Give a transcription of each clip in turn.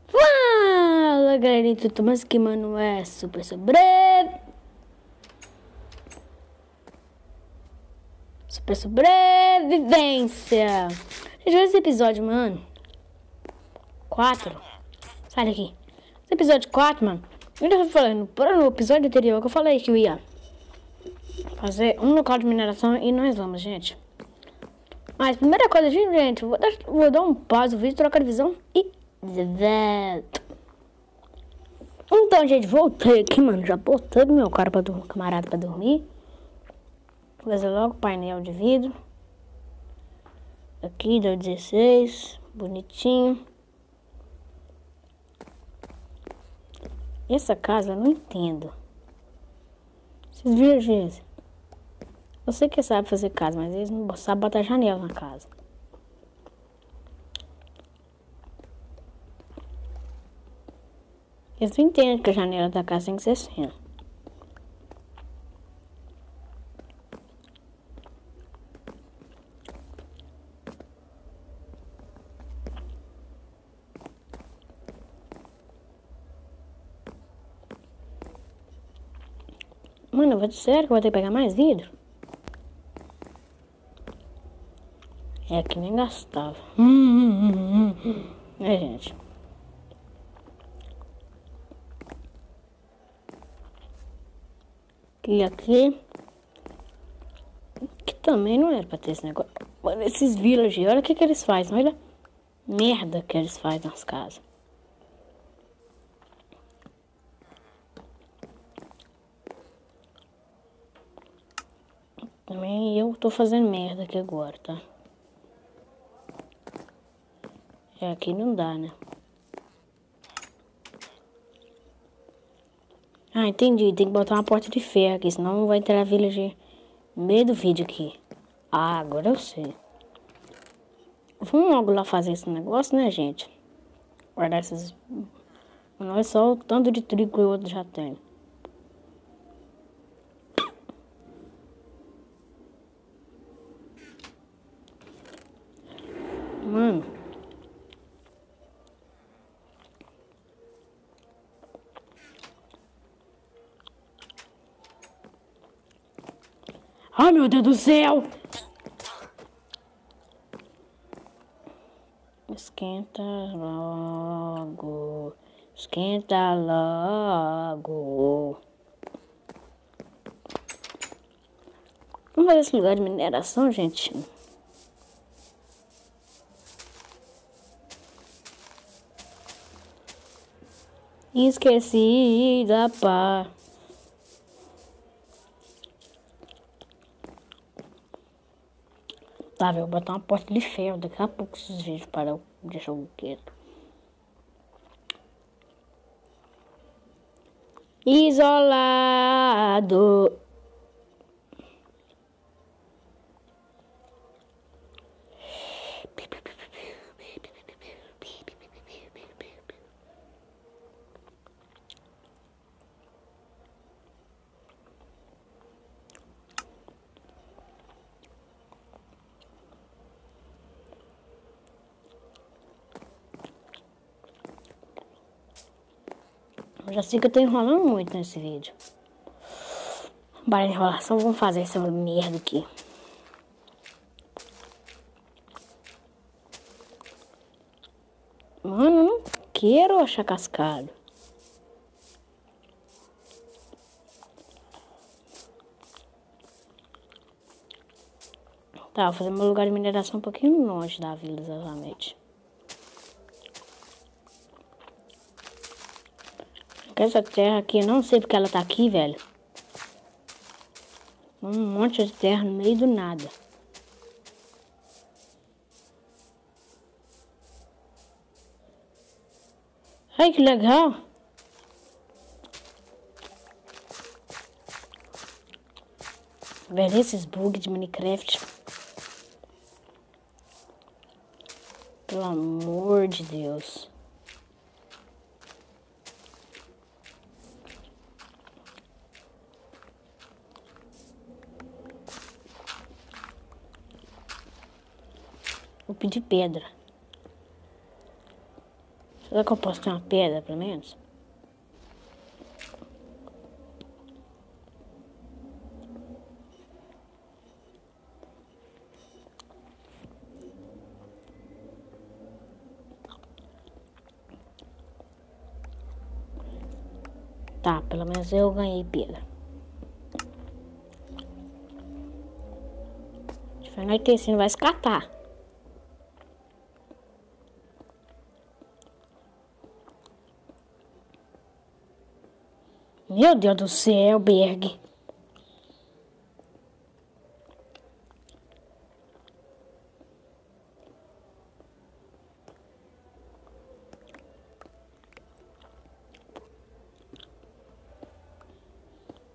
Fala galerinha, tudo mais que mano é super sobrevivência. Gente, esse episódio, mano 4. Sai daqui. Esse episódio 4, mano, eu já fui falando no episódio anterior que eu falei que eu ia fazer um local de mineração e nós vamos, gente. Mas primeira coisa, gente, vou dar um pause no vídeo, trocar de visão e volto. Então, gente, voltei aqui, mano. Já botei meu camarada pra dormir. Vou fazer logo o painel de vidro. Aqui, deu 16. Bonitinho. Essa casa eu não entendo. Vocês viram, gente? Eu sei que sabe fazer casa, mas eles não sabem botar janela na casa. Eles não entendem que a janela da casa tem que ser assim. Mano, eu vou dizer sério que eu vou ter que pegar mais vidro? É que nem gastava. É, gente. E aqui. Que também não era pra ter esse negócio. Mano, esses villagers, olha o que eles fazem. Olha a merda que eles fazem nas casas. Também eu tô fazendo merda aqui agora, tá? É, aqui não dá, né? Ah, entendi. Tem que botar uma porta de ferro aqui, senão não vai entrar a villager no meio do vídeo aqui. Ah, agora eu sei. Vamos logo lá fazer esse negócio, né, gente? Guardar esses... Não é só o tanto de trigo que o outro já tem. Mano. Ai, meu Deus do céu! Esquenta logo. Esquenta logo. Vamos fazer esse lugar de mineração, gente? Esqueci da pá. Tá, vou botar uma porta de ferro. Daqui a pouco esses vídeos para deixar o quieto. Isolado. Eu já sei que eu tô enrolando muito nesse vídeo. Para enrolação, vamos fazer essa merda aqui. Mano, eu não quero achar cascalho. Tá, vou fazer meu lugar de mineração um pouquinho longe da vila, exatamente. Essa terra aqui, eu não sei porque ela tá aqui, velho. Um monte de terra no meio do nada. Ai, que legal. Velho, esses bugs de Minecraft. Pelo amor de Deus. Vou pedir pedra. Será que eu posso ter uma pedra, pelo menos? Tá, pelo menos eu ganhei pedra. Vai ter, assim, não vai escapar. Meu Deus do céu, Berg.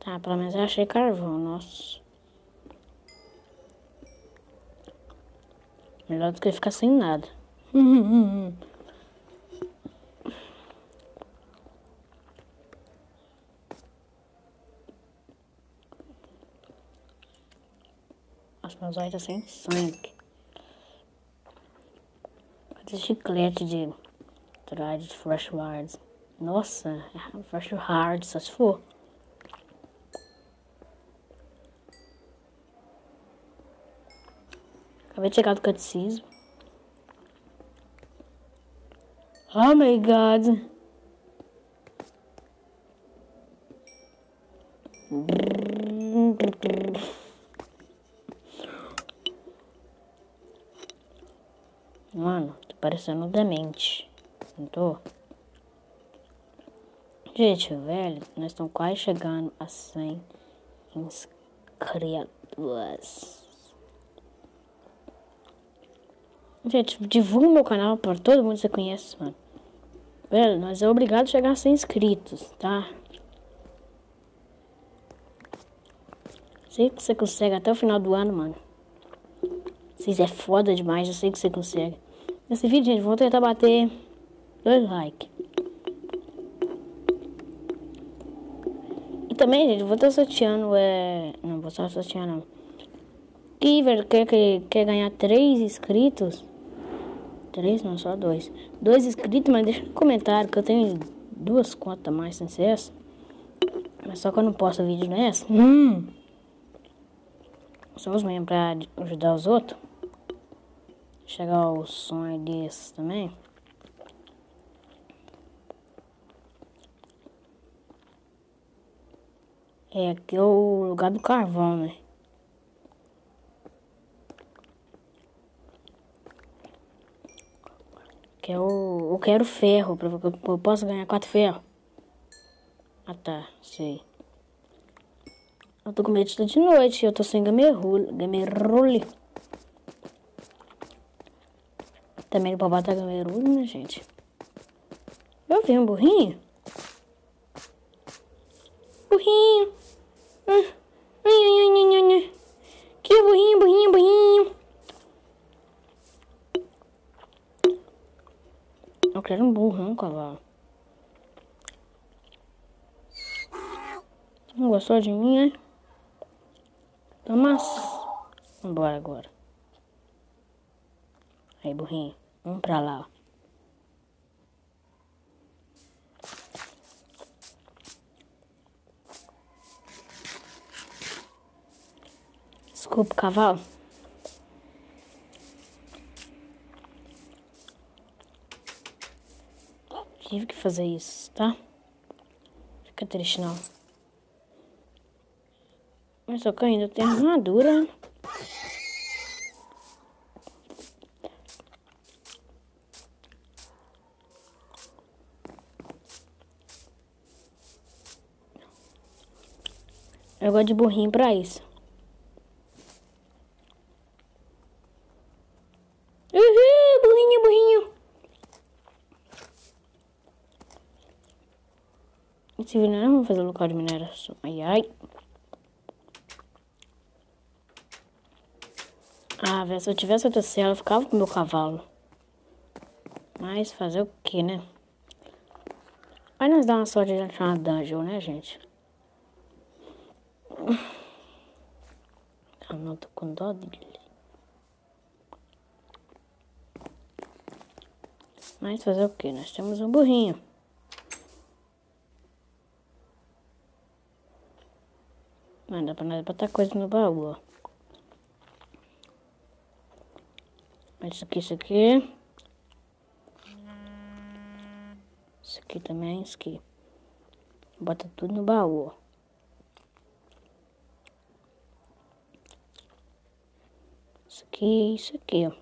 Tá, pelo menos eu achei carvão, nossa. Melhor do que ficar sem nada. Nossa, meus olhos tá sem sangue. Cadê chiclete de dried fresh wards? Nossa, fresh hard, só se for. Acabei de chegar do catecismo. Oh my god. Mano, tô parecendo demente. Não tô? Gente, velho, nós estamos quase chegando a 100 inscritos. Gente, divulga meu canal para todo mundo que você conhece, mano. Velho, nós é obrigado a chegar a 100 inscritos, tá? Sei que você consegue até o final do ano, mano. Vocês é foda demais, eu sei que você consegue. Nesse vídeo, gente, vou tentar bater 2 likes. E também, gente, vou estar sorteando, não vou estar sorteando, não. E, velho, quer ganhar 3 inscritos? 3, não, só 2. 2 inscritos, mas deixa no comentário que eu tenho 2 contas mais sem ser essa. Mas só que eu não posto vídeo nessa. Só os mesmos pra ajudar os outros. Chegar ao sonho desse também. É, aqui é o lugar do carvão, né? Que é o... Eu quero ferro, pra eu posso ganhar 4 ferros. Ah, tá, sei. Eu tô com medo de estar de noite, eu tô sem gamerule. Também não pode botar gamerule, né, gente? Eu vi um burrinho. Burrinho. Que burrinho, burrinho, burrinho. Eu quero um burro, não um cavalo. Não gostou de mim, né? Mas vambora agora. Aí, burrinho. Vamos pra lá, ó. Desculpa, cavalo. Tive que fazer isso, tá? Fica triste, não. Mas só que eu ainda tenho armadura. Eu gosto de burrinho pra isso. Uhul, burrinho, burrinho. Esse vídeo não vamos fazer local de mineração. Ai, ai. Ah, velho, se eu tivesse outra cela, eu ficava com o meu cavalo. Mas fazer o que, né? Aí nós dá uma sorte de achar uma dungeon, né, gente? Eu não tô com dó dele. Mas fazer o que? Nós temos um burrinho. Não dá pra nós botar coisa no baú, ó. Mas isso aqui, isso aqui. Isso aqui também, isso aqui. Bota tudo no baú, ó. Isso aqui, ó.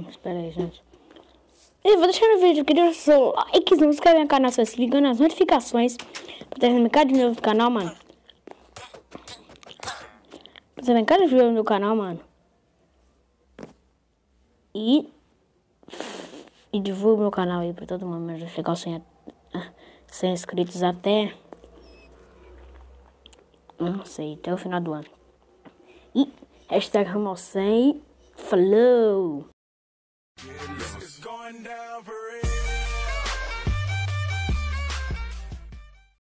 Espera aí, gente. Eu vou deixar no vídeo aqui, deixa o seu like, se não se inscreve no canal, se liga nas notificações pra ter recado de novo do canal, mano. Pra ter recado de novo do canal, mano. E divulga meu canal aí pra todo mundo, mas já chegar aos 100 inscritos até... Não sei, até o final do ano. E hashtag rumo ao 100. Falou!